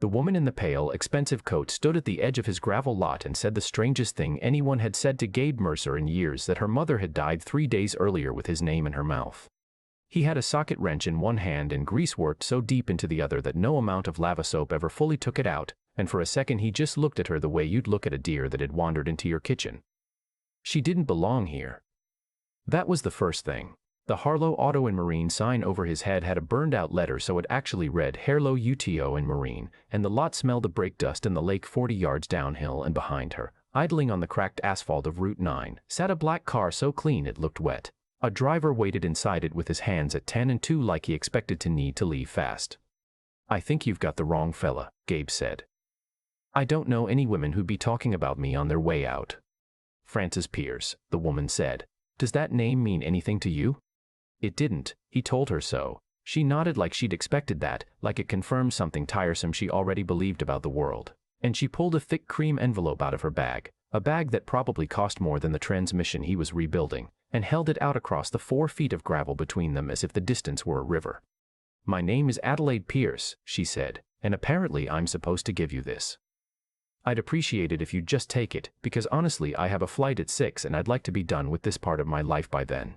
The woman in the pale, expensive coat stood at the edge of his gravel lot and said the strangest thing anyone had said to Gabe Mercer in years, that her mother had died 3 days earlier with his name in her mouth. He had a socket wrench in one hand and grease worked so deep into the other that no amount of lava soap ever fully took it out, and for a second he just looked at her the way you'd look at a deer that had wandered into your kitchen. She didn't belong here. That was the first thing. The Harlow Auto and Marine sign over his head had a burned-out letter, so it actually read Harlow UTO and Marine, and the lot smelled of brake dust in the lake 40 yards downhill, and behind her, idling on the cracked asphalt of Route 9, sat a black car so clean it looked wet. A driver waited inside it with his hands at 10 and 2 like he expected to need to leave fast. "I think you've got the wrong fella," Gabe said. "I don't know any women who'd be talking about me on their way out." "Frances Pierce," the woman said. "Does that name mean anything to you?" It didn't. He told her so. She nodded like she'd expected that, like it confirmed something tiresome she already believed about the world. And she pulled a thick cream envelope out of her bag, a bag that probably cost more than the transmission he was rebuilding, and held it out across the 4 feet of gravel between them as if the distance were a river. "My name is Adelaide Pierce," she said, "and apparently I'm supposed to give you this. I'd appreciate it if you'd just take it, because honestly I have a flight at 6 and I'd like to be done with this part of my life by then."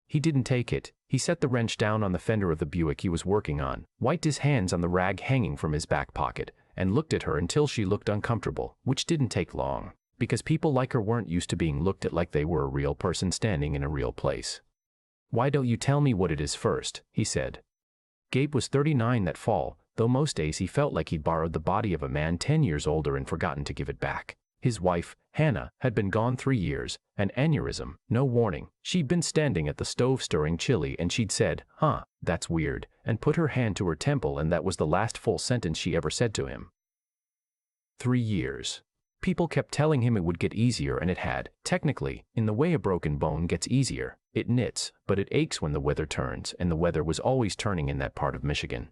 He didn't take it. He set the wrench down on the fender of the Buick he was working on, wiped his hands on the rag hanging from his back pocket, and looked at her until she looked uncomfortable, which didn't take long, because people like her weren't used to being looked at like they were a real person standing in a real place. "Why don't you tell me what it is first?" he said. Gabe was 39 that fall, though most days he felt like he'd borrowed the body of a man 10 years older and forgotten to give it back. His wife, Hannah, had been gone 3 years, an aneurysm, no warning. She'd been standing at the stove stirring chili and she'd said, "Huh, that's weird," and put her hand to her temple, and that was the last full sentence she ever said to him. 3 years. People kept telling him it would get easier, and it had. Technically, in the way a broken bone gets easier, it knits, but it aches when the weather turns, and the weather was always turning in that part of Michigan.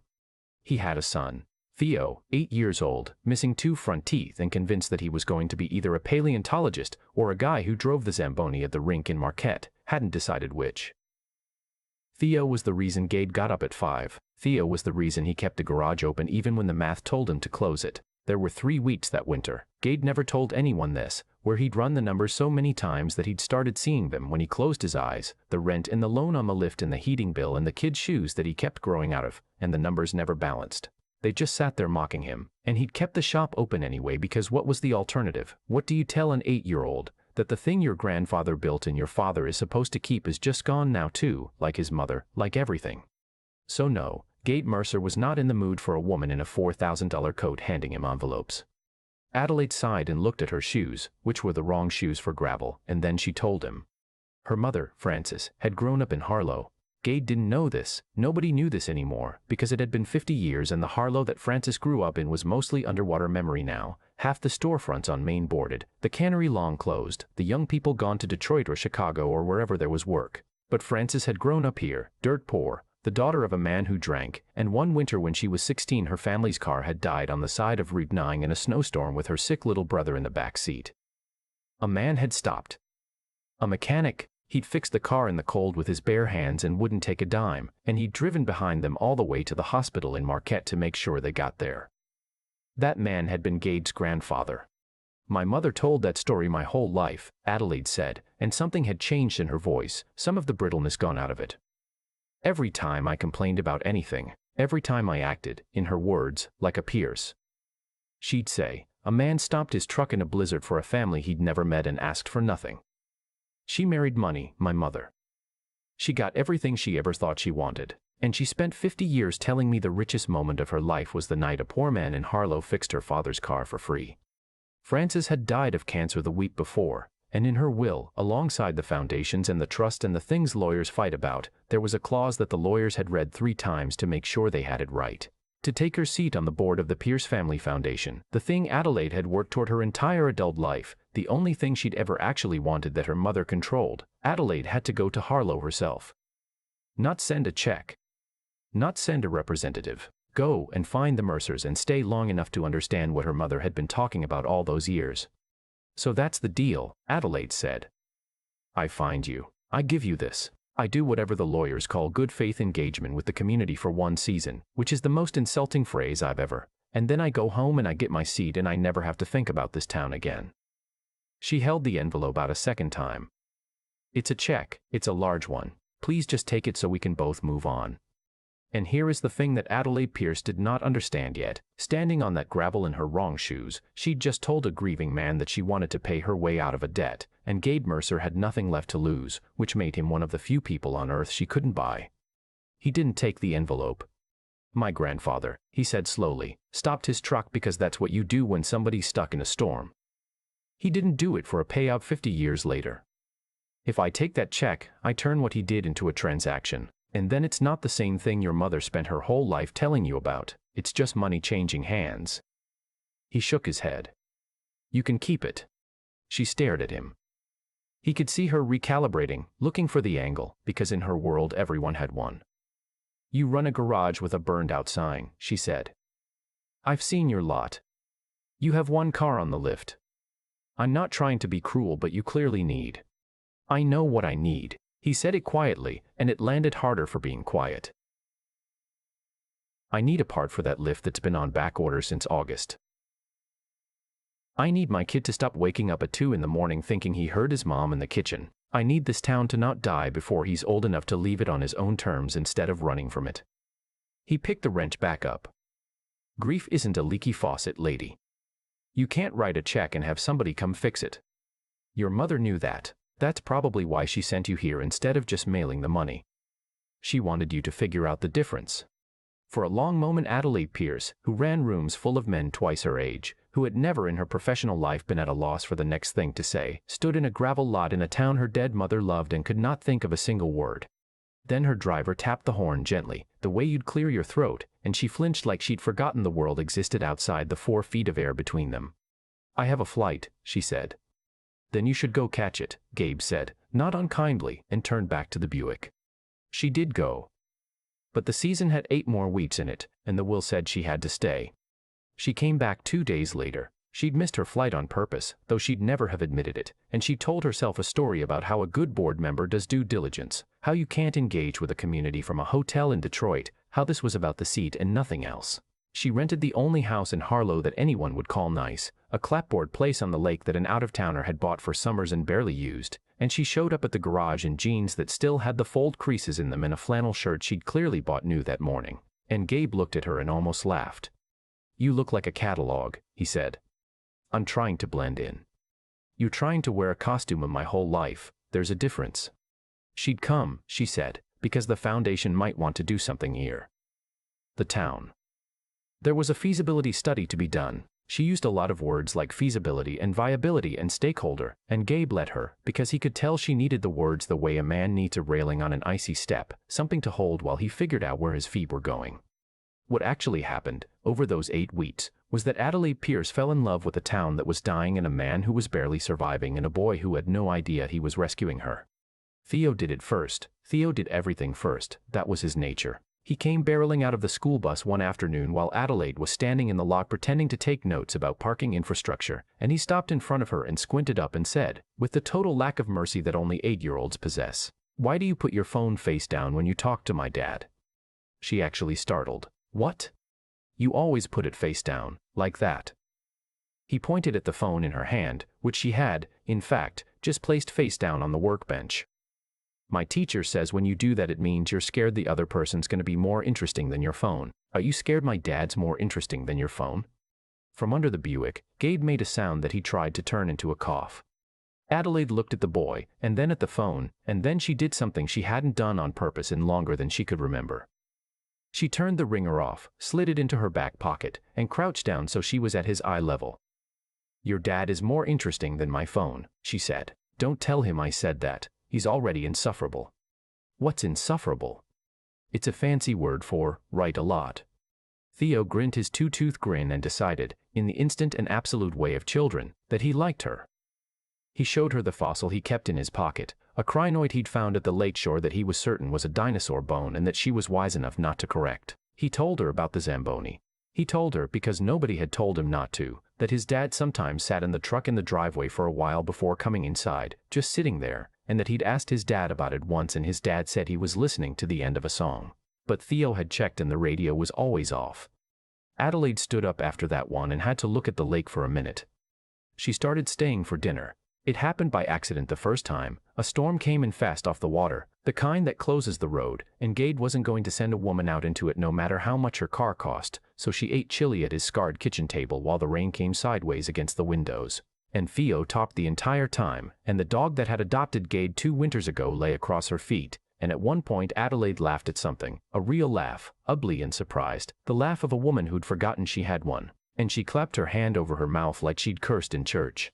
He had a son, Theo, 8 years old, missing 2 front teeth and convinced that he was going to be either a paleontologist or a guy who drove the Zamboni at the rink in Marquette, hadn't decided which. Theo was the reason Gabe got up at 5. Theo was the reason he kept the garage open even when the math told him to close it. There were 3 weeks that winter. Gabe never told anyone this, where he'd run the numbers so many times that he'd started seeing them when he closed his eyes, the rent and the loan on the lift and the heating bill and the kid's shoes that he kept growing out of, and the numbers never balanced. They just sat there mocking him, and he'd kept the shop open anyway, because what was the alternative? What do you tell an 8-year-old? That the thing your grandfather built and your father is supposed to keep is just gone now too, like his mother, like everything. So no, Gabe Mercer was not in the mood for a woman in a $4,000 coat handing him envelopes. Adelaide sighed and looked at her shoes, which were the wrong shoes for gravel, and then she told him. Her mother, Frances, had grown up in Harlow. Gabe didn't know this. Nobody knew this anymore, because it had been 50 years and the Harlow that Frances grew up in was mostly underwater memory now. Half the storefronts on Main boarded, the cannery long closed, the young people gone to Detroit or Chicago or wherever there was work. But Frances had grown up here, dirt poor, the daughter of a man who drank, and one winter when she was 16 her family's car had died on the side of Route 9 in a snowstorm with her sick little brother in the back seat. A man had stopped. A mechanic. He'd fixed the car in the cold with his bare hands and wouldn't take a dime, and he'd driven behind them all the way to the hospital in Marquette to make sure they got there. That man had been Gabe's grandfather. "My mother told that story my whole life," Adelaide said, and something had changed in her voice, some of the brittleness gone out of it. "Every time I complained about anything, every time I acted, in her words, like a Pierce. She'd say, a man stopped his truck in a blizzard for a family he'd never met and asked for nothing. She married money, my mother. She got everything she ever thought she wanted, and she spent 50 years telling me the richest moment of her life was the night a poor man in Harlow fixed her father's car for free. Frances had died of cancer the week before, and in her will, alongside the foundations and the trust and the things lawyers fight about, there was a clause that the lawyers had read 3 times to make sure they had it right. To take her seat on the board of the Pierce Family Foundation, the thing Adelaide had worked toward her entire adult life, the only thing she'd ever actually wanted that her mother controlled, Adelaide had to go to Harlow herself. Not send a check. Not send a representative. Go and find the Mercers and stay long enough to understand what her mother had been talking about all those years. "So that's the deal," Adelaide said. "I find you. I give you this. I do whatever the lawyers call good faith engagement with the community for 1 season, which is the most insulting phrase I've ever." and then I go home and I get my seat and I never have to think about this town again. She held the envelope out a second time. It's a check, it's a large one. Please just take it so we can both move on. And here is the thing that Adelaide Pierce did not understand yet. Standing on that gravel in her wrong shoes, she'd just told a grieving man that she wanted to pay her way out of a debt, and Gabe Mercer had nothing left to lose, which made him one of the few people on earth she couldn't buy. He didn't take the envelope. My grandfather, he said slowly, stopped his truck because that's what you do when somebody's stuck in a storm. He didn't do it for a payout 50 years later. If I take that check, I turn what he did into a transaction. And then it's not the same thing your mother spent her whole life telling you about. It's just money changing hands. He shook his head. You can keep it. She stared at him. He could see her recalibrating, looking for the angle, because in her world everyone had one. You run a garage with a burned-out sign, she said. I've seen your lot. You have one car on the lift. I'm not trying to be cruel, but you clearly need. I know what I need. He said it quietly, and it landed harder for being quiet. I need a part for that lift that's been on back order since August. I need my kid to stop waking up at 2 in the morning thinking he heard his mom in the kitchen. I need this town to not die before he's old enough to leave it on his own terms instead of running from it. He picked the wrench back up. Grief isn't a leaky faucet, lady. You can't write a check and have somebody come fix it. Your mother knew that. That's probably why she sent you here instead of just mailing the money. She wanted you to figure out the difference. For a long moment, Adelaide Pierce, who ran rooms full of men twice her age, who had never in her professional life been at a loss for the next thing to say, stood in a gravel lot in a town her dead mother loved and could not think of a single word. Then her driver tapped the horn gently, the way you'd clear your throat, and she flinched like she'd forgotten the world existed outside the 4 feet of air between them. I have a flight, she said. Then you should go catch it, Gabe said, not unkindly, and turned back to the Buick. She did go. But the season had 8 more weeks in it, and the will said she had to stay. She came back 2 days later. She'd missed her flight on purpose, though she'd never have admitted it, and she told herself a story about how a good board member does due diligence, how you can't engage with a community from a hotel in Detroit, how this was about the seat and nothing else. She rented the only house in Harlow that anyone would call nice, a clapboard place on the lake that an out-of-towner had bought for summers and barely used, and she showed up at the garage in jeans that still had the fold creases in them and a flannel shirt she'd clearly bought new that morning. And Gabe looked at her and almost laughed. You look like a catalog, he said. I'm trying to blend in. You're trying to wear a costume of my whole life. There's a difference. She'd come, she said, because the foundation might want to do something here. The town. There was a feasibility study to be done. She used a lot of words like feasibility and viability and stakeholder, and Gabe let her, because he could tell she needed the words the way a man needs a railing on an icy step, something to hold while he figured out where his feet were going. What actually happened, over those 8 weeks, was that Adelaide Pierce fell in love with a town that was dying and a man who was barely surviving and a boy who had no idea he was rescuing her. Theo did it first. Theo did everything first. That was his nature. He came barreling out of the school bus one afternoon while Adelaide was standing in the lot pretending to take notes about parking infrastructure, and he stopped in front of her and squinted up and said, with the total lack of mercy that only 8-year-olds possess, "Why do you put your phone face down when you talk to my dad?" She actually startled. What? You always put it face down, like that. He pointed at the phone in her hand, which she had, in fact, just placed face down on the workbench. My teacher says when you do that it means you're scared the other person's going to be more interesting than your phone. Are you scared my dad's more interesting than your phone? From under the Buick, Gabe made a sound that he tried to turn into a cough. Adelaide looked at the boy, and then at the phone, and then she did something she hadn't done on purpose in longer than she could remember. She turned the ringer off, slid it into her back pocket, and crouched down so she was at his eye level. Your dad is more interesting than my phone, she said. Don't tell him I said that. He's already insufferable. What's insufferable? It's a fancy word for, write a lot. Theo grinned his 2-tooth grin and decided, in the instant and absolute way of children, that he liked her. He showed her the fossil he kept in his pocket, a crinoid he'd found at the lakeshore that he was certain was a dinosaur bone and that she was wise enough not to correct. He told her about the Zamboni. He told her, because nobody had told him not to, that his dad sometimes sat in the truck in the driveway for a while before coming inside, just sitting there, and that he'd asked his dad about it once and his dad said he was listening to the end of a song. But Theo had checked and the radio was always off. Adelaide stood up after that one and had to look at the lake for a minute. She started staying for dinner. It happened by accident the first time. A storm came in fast off the water, the kind that closes the road, and Gabe wasn't going to send a woman out into it no matter how much her car cost, so she ate chili at his scarred kitchen table while the rain came sideways against the windows. And Theo talked the entire time, and the dog that had adopted Gabe 2 winters ago lay across her feet, and at one point Adelaide laughed at something, a real laugh, ugly and surprised, the laugh of a woman who'd forgotten she had one, and she clapped her hand over her mouth like she'd cursed in church.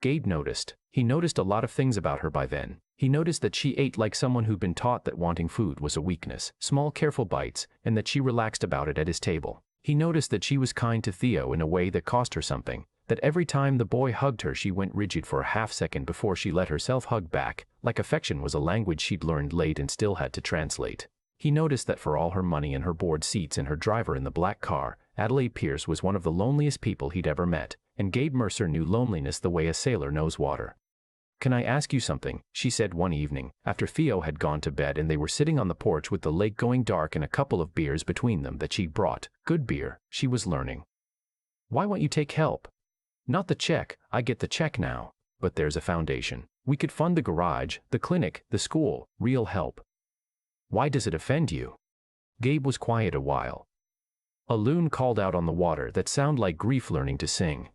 Gabe noticed. He noticed a lot of things about her by then. He noticed that she ate like someone who'd been taught that wanting food was a weakness, small careful bites, and that she relaxed about it at his table. He noticed that she was kind to Theo in a way that cost her something, that every time the boy hugged her she went rigid for a half-second before she let herself hug back, like affection was a language she'd learned late and still had to translate. He noticed that for all her money and her board seats and her driver in the black car, Adelaide Pierce was one of the loneliest people he'd ever met, and Gabe Mercer knew loneliness the way a sailor knows water. "Can I ask you something?" she said one evening, after Theo had gone to bed and they were sitting on the porch with the lake going dark and a couple of beers between them that she'd brought. Good beer, she was learning. "Why won't you take help?" "Not the check, I get the check now. But there's a foundation. We could fund the garage, the clinic, the school, real help." "Why does it offend you?" Gabe was quiet a while. A loon called out on the water that sounded like grief learning to sing.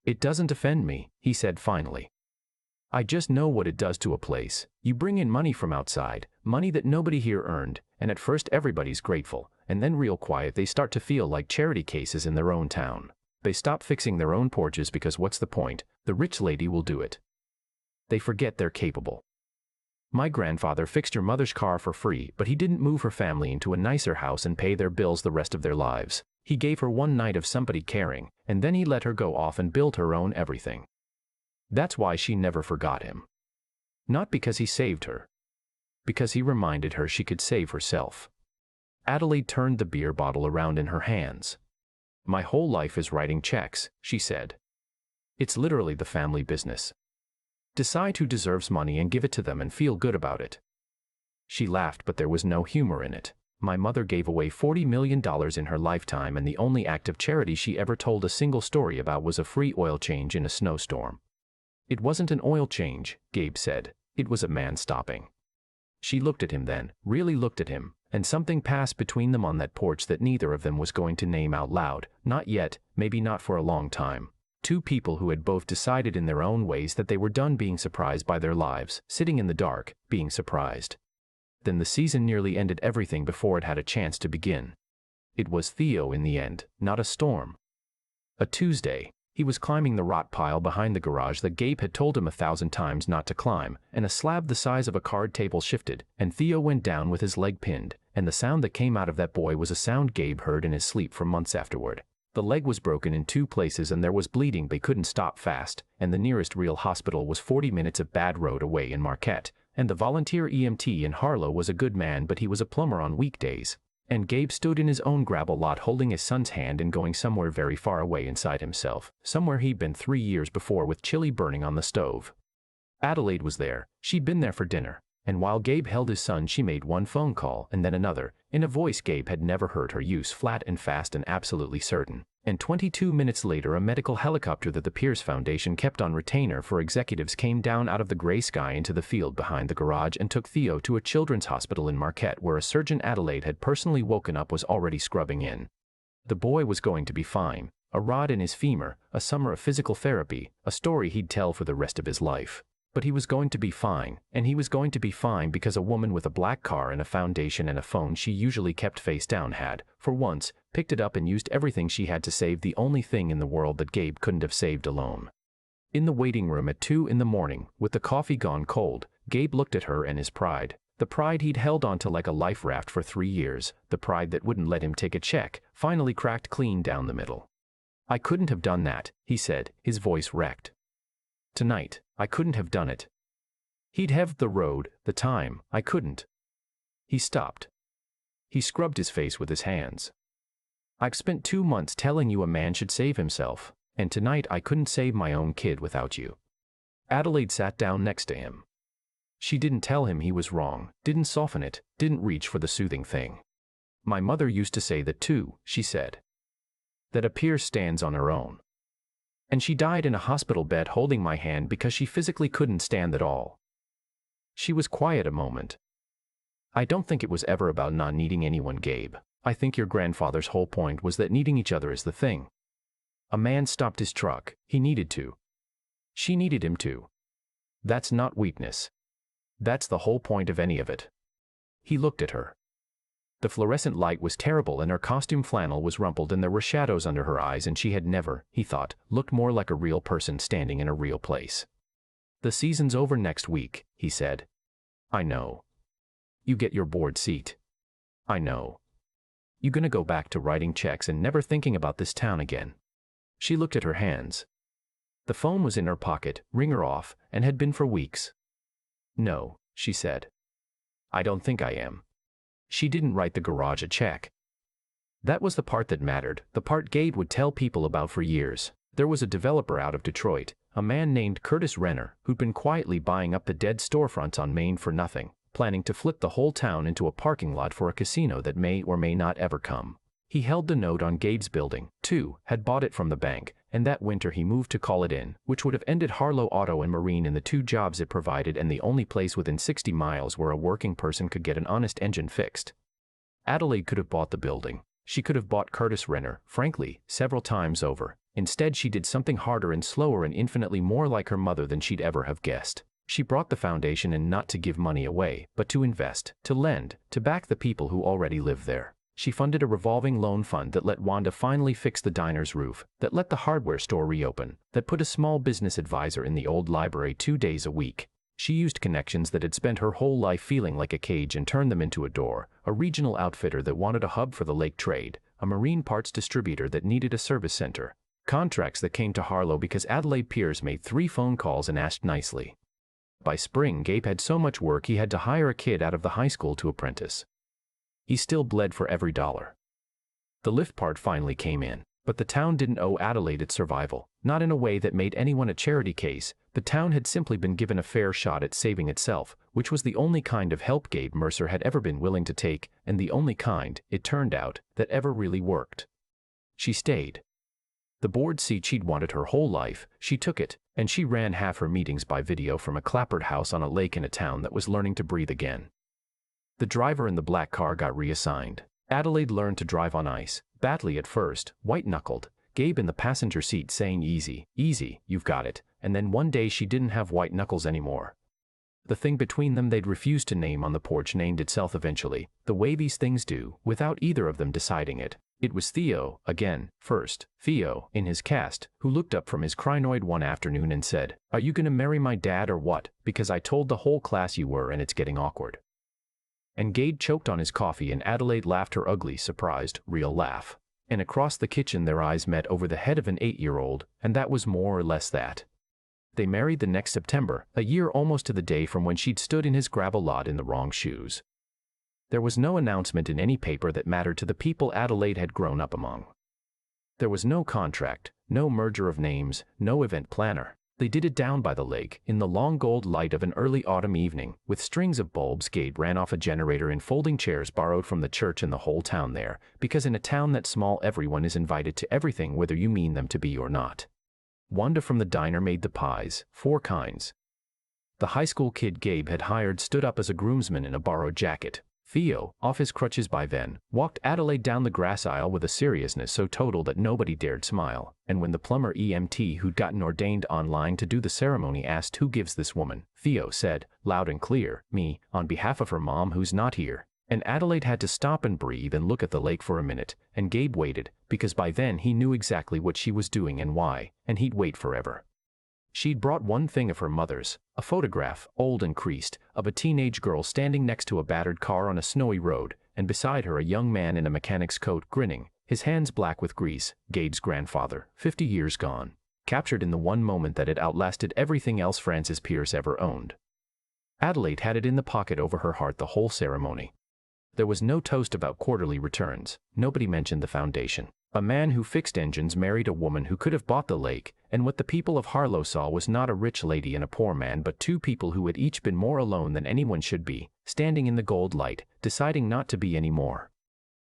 "It doesn't offend me," he said finally. "I just know what it does to a place. You bring in money from outside, money that nobody here earned, and at first everybody's grateful, and then real quiet they start to feel like charity cases in their own town. They stop fixing their own porches because what's the point? The rich lady will do it. They forget they're capable. My grandfather fixed your mother's car for free, but he didn't move her family into a nicer house and pay their bills the rest of their lives. He gave her one night of somebody caring, and then he let her go off and build her own everything. That's why she never forgot him. Not because he saved her. Because he reminded her she could save herself." Adelaide turned the beer bottle around in her hands. "My whole life is writing checks," she said. "It's literally the family business. Decide who deserves money and give it to them and feel good about it." She laughed, but there was no humor in it. "My mother gave away $40 million in her lifetime, and the only act of charity she ever told a single story about was a free oil change in a snowstorm." "It wasn't an oil change," Gabe said. "It was a man stopping." She looked at him then, really looked at him, and something passed between them on that porch that neither of them was going to name out loud, not yet, maybe not for a long time. Two people who had both decided in their own ways that they were done being surprised by their lives, sitting in the dark, being surprised. Then the season nearly ended everything before it had a chance to begin. It was Theo in the end, not a storm. A Tuesday. He was climbing the rot pile behind the garage that Gabe had told him 1,000 times not to climb, and a slab the size of a card table shifted, and Theo went down with his leg pinned, and the sound that came out of that boy was a sound Gabe heard in his sleep for months afterward. The leg was broken in 2 places and there was bleeding they couldn't stop fast, and the nearest real hospital was 40 minutes of bad road away in Marquette, and the volunteer EMT in Harlow was a good man but he was a plumber on weekdays. And Gabe stood in his own gravel lot holding his son's hand and going somewhere very far away inside himself, somewhere he'd been 3 years before with chili burning on the stove. Adelaide was there. She'd been there for dinner, and while Gabe held his son she made one phone call and then another, in a voice Gabe had never heard her use, flat and fast and absolutely certain. And 22 minutes later a medical helicopter that the Pierce Foundation kept on retainer for executives came down out of the gray sky into the field behind the garage and took Theo to a children's hospital in Marquette where a surgeon Adelaide had personally woken up was already scrubbing in. The boy was going to be fine. A rod in his femur, a summer of physical therapy, a story he'd tell for the rest of his life. But he was going to be fine, and he was going to be fine because a woman with a black car and a foundation and a phone she usually kept face down had, for once, picked it up and used everything she had to save the only thing in the world that Gabe couldn't have saved alone. In the waiting room at 2 in the morning, with the coffee gone cold, Gabe looked at her and his pride. The pride he'd held onto like a life raft for 3 years, the pride that wouldn't let him take a check, finally cracked clean down the middle. "I couldn't have done that," he said, his voice wrecked. "Tonight, I couldn't have done it. He'd have the road, the time, I couldn't." He stopped. He scrubbed his face with his hands. "I've spent 2 months telling you a man should save himself, and tonight I couldn't save my own kid without you." Adelaide sat down next to him. She didn't tell him he was wrong, didn't soften it, didn't reach for the soothing thing. "My mother used to say that too," she said. that a peer stands on her own. And she died in a hospital bed holding my hand because she physically couldn't stand it all. She was quiet a moment. I don't think it was ever about not needing anyone, Gabe. I think your grandfather's whole point was that needing each other is the thing. A man stopped his truck. He needed to. She needed him to. That's not weakness. That's the whole point of any of it. He looked at her. The fluorescent light was terrible and her costume flannel was rumpled and there were shadows under her eyes and she had never, he thought, looked more like a real person standing in a real place. The season's over next week, he said. I know. You get your board seat. I know. You gonna go back to writing checks and never thinking about this town again. She looked at her hands. The phone was in her pocket, ringer off, and had been for weeks. No, she said. I don't think I am. She didn't write the garage a check. That was the part that mattered, the part Gabe would tell people about for years. There was a developer out of Detroit, a man named Curtis Renner, who'd been quietly buying up the dead storefronts on Main for nothing, planning to flip the whole town into a parking lot for a casino that may or may not ever come. He held the note on Gabe's building, too, had bought it from the bank, and that winter he moved to Call It In, which would have ended Harlow Auto and Marine in the 2 jobs it provided and the only place within 60 miles where a working person could get an honest engine fixed. Adelaide could have bought the building. She could have bought Curtis Renner, frankly, several times over. Instead she did something harder and slower and infinitely more like her mother than she'd ever have guessed. She brought the foundation and not to give money away, but to invest, to lend, to back the people who already live there. She funded a revolving loan fund that let Wanda finally fix the diner's roof, that let the hardware store reopen, that put a small business advisor in the old library 2 days a week. She used connections that had spent her whole life feeling like a cage and turned them into a door, a regional outfitter that wanted a hub for the lake trade, a marine parts distributor that needed a service center. Contracts that came to Harlow because Adelaide Pierce made 3 phone calls and asked nicely. By spring, Gabe had so much work he had to hire a kid out of the high school to apprentice. He still bled for every dollar. The lift part finally came in, but the town didn't owe Adelaide its survival, not in a way that made anyone a charity case. The town had simply been given a fair shot at saving itself, which was the only kind of help Gabe Mercer had ever been willing to take, and the only kind, it turned out, that ever really worked. She stayed. The board seat she'd wanted her whole life, she took it, and she ran half her meetings by video from a clapboard house on a lake in a town that was learning to breathe again. The driver in the black car got reassigned. Adelaide learned to drive on ice, badly at first, white-knuckled, Gabe in the passenger seat saying easy, easy, you've got it, and then one day she didn't have white knuckles anymore. The thing between them they'd refused to name on the porch named itself eventually, the way these things do, without either of them deciding it. It was Theo, again, first, Theo, in his cast, who looked up from his crinoid one afternoon and said, "Are you gonna marry my dad or what? Because I told the whole class you were and it's getting awkward." And Gabe choked on his coffee and Adelaide laughed her ugly, surprised, real laugh. And across the kitchen their eyes met over the head of an 8-year-old, and that was more or less that. They married the next September, a year almost to the day from when she'd stood in his gravel lot in the wrong shoes. There was no announcement in any paper that mattered to the people Adelaide had grown up among. There was no contract, no merger of names, no event planner. They did it down by the lake, in the long gold light of an early autumn evening, with strings of bulbs. Gabe ran off a generator in folding chairs borrowed from the church and the whole town there, because in a town that small everyone is invited to everything whether you mean them to be or not. Wanda from the diner made the pies, 4 kinds. The high school kid Gabe had hired stood up as a groomsman in a borrowed jacket. Theo, off his crutches by then, walked Adelaide down the grass aisle with a seriousness so total that nobody dared smile, and when the plumber EMT who'd gotten ordained online to do the ceremony asked who gives this woman, Theo said, loud and clear, "Me, on behalf of her mom who's not here." And Adelaide had to stop and breathe and look at the lake for a minute, and Gabe waited, because by then he knew exactly what she was doing and why, and he'd wait forever. She'd brought one thing of her mother's, a photograph, old and creased, of a teenage girl standing next to a battered car on a snowy road, and beside her a young man in a mechanic's coat grinning, his hands black with grease, Gabe's grandfather, 50 years gone, captured in the one moment that had outlasted everything else Frances Pierce ever owned. Adelaide had it in the pocket over her heart the whole ceremony. There was no toast about quarterly returns, nobody mentioned the foundation. A man who fixed engines married a woman who could have bought the lake, and what the people of Harlow saw was not a rich lady and a poor man but 2 people who had each been more alone than anyone should be, standing in the gold light, deciding not to be any more.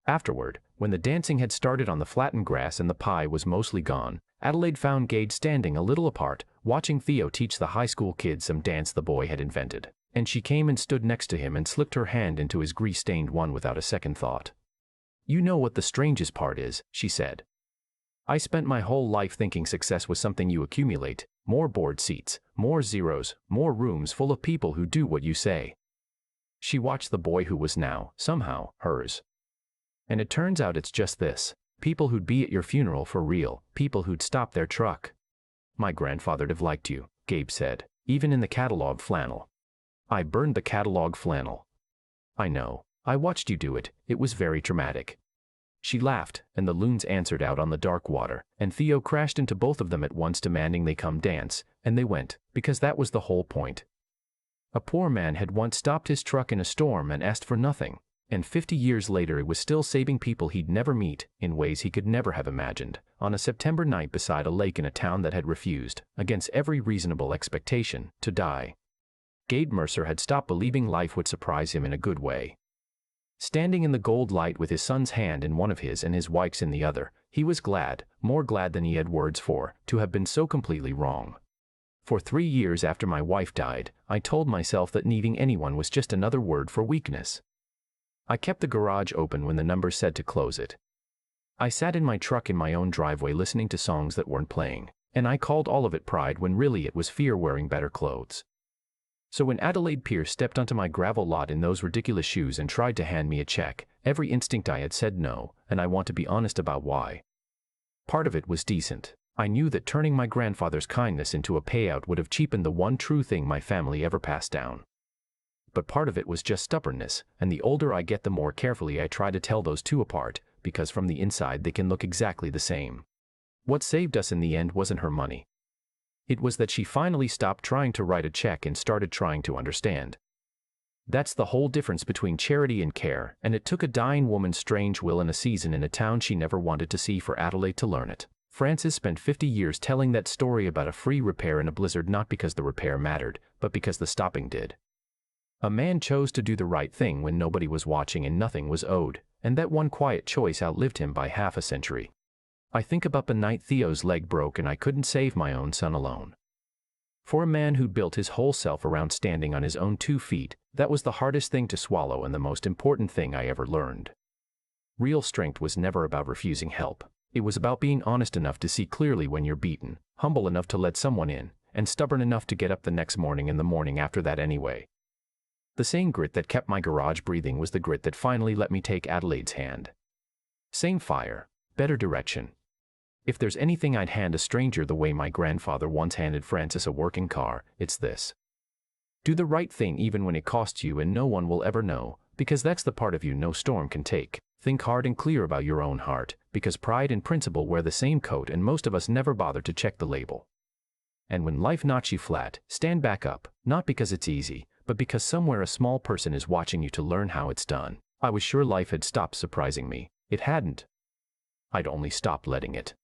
Afterward, When the dancing had started on the flattened grass and the pie was mostly gone, Adelaide found Gabe standing a little apart, watching Theo teach the high school kids some dance the boy had invented. And she came and stood next to him and slipped her hand into his grease-stained one without a second thought. "You know what the strangest part is," she said. "I spent my whole life thinking success was something you accumulate, more board seats, more zeros, more rooms full of people who do what you say." She watched the boy who was now, somehow, hers. "And it turns out it's just this. People who'd be at your funeral for real, people who'd stop their truck." "My grandfather'd have liked you," Gabe said, "even in the catalog flannel." "I burned the catalog flannel." "I know. I watched you do it. It was very traumatic." She laughed, and the loons answered out on the dark water, and Theo crashed into both of them at once demanding they come dance, and they went, because that was the whole point. A poor man had once stopped his truck in a storm and asked for nothing, and 50 years later it was still saving people he'd never meet, in ways he could never have imagined, on a September night beside a lake in a town that had refused, against every reasonable expectation, to die. Gabe Mercer had stopped believing life would surprise him in a good way. Standing in the gold light with his son's hand in one of his and his wife's in the other, he was glad, more glad than he had words for, to have been so completely wrong. "For 3 years after my wife died, I told myself that needing anyone was just another word for weakness. I kept the garage open when the number said to close it. I sat in my truck in my own driveway listening to songs that weren't playing, and I called all of it pride when really it was fear wearing better clothes. So when Adelaide Pierce stepped onto my gravel lot in those ridiculous shoes and tried to hand me a check, every instinct I had said no, and I want to be honest about why. Part of it was decent. I knew that turning my grandfather's kindness into a payout would have cheapened the one true thing my family ever passed down. But part of it was just stubbornness, and the older I get the more carefully I try to tell those two apart, because from the inside they can look exactly the same. What saved us in the end wasn't her money. It was that she finally stopped trying to write a check and started trying to understand. That's the whole difference between charity and care, and it took a dying woman's strange will and a season in a town she never wanted to see for Adelaide to learn it. Frances spent 50 years telling that story about a free repair in a blizzard, not because the repair mattered, but because the stopping did. A man chose to do the right thing when nobody was watching and nothing was owed, and that one quiet choice outlived him by half a century. I think about the night Theo's leg broke and I couldn't save my own son alone. For a man who built his whole self around standing on his own 2 feet, that was the hardest thing to swallow and the most important thing I ever learned. Real strength was never about refusing help. It was about being honest enough to see clearly when you're beaten, humble enough to let someone in, and stubborn enough to get up the next morning and the morning after that anyway. The same grit that kept my garage breathing was the grit that finally let me take Adelaide's hand. Same fire, better direction. If there's anything I'd hand a stranger the way my grandfather once handed Frances a working car, it's this. Do the right thing even when it costs you and no one will ever know, because that's the part of you no storm can take. Think hard and clear about your own heart, because pride and principle wear the same coat and most of us never bother to check the label. And when life knocks you flat, stand back up, not because it's easy, but because somewhere a small person is watching you to learn how it's done. I was sure life had stopped surprising me. It hadn't. I'd only stopped letting it.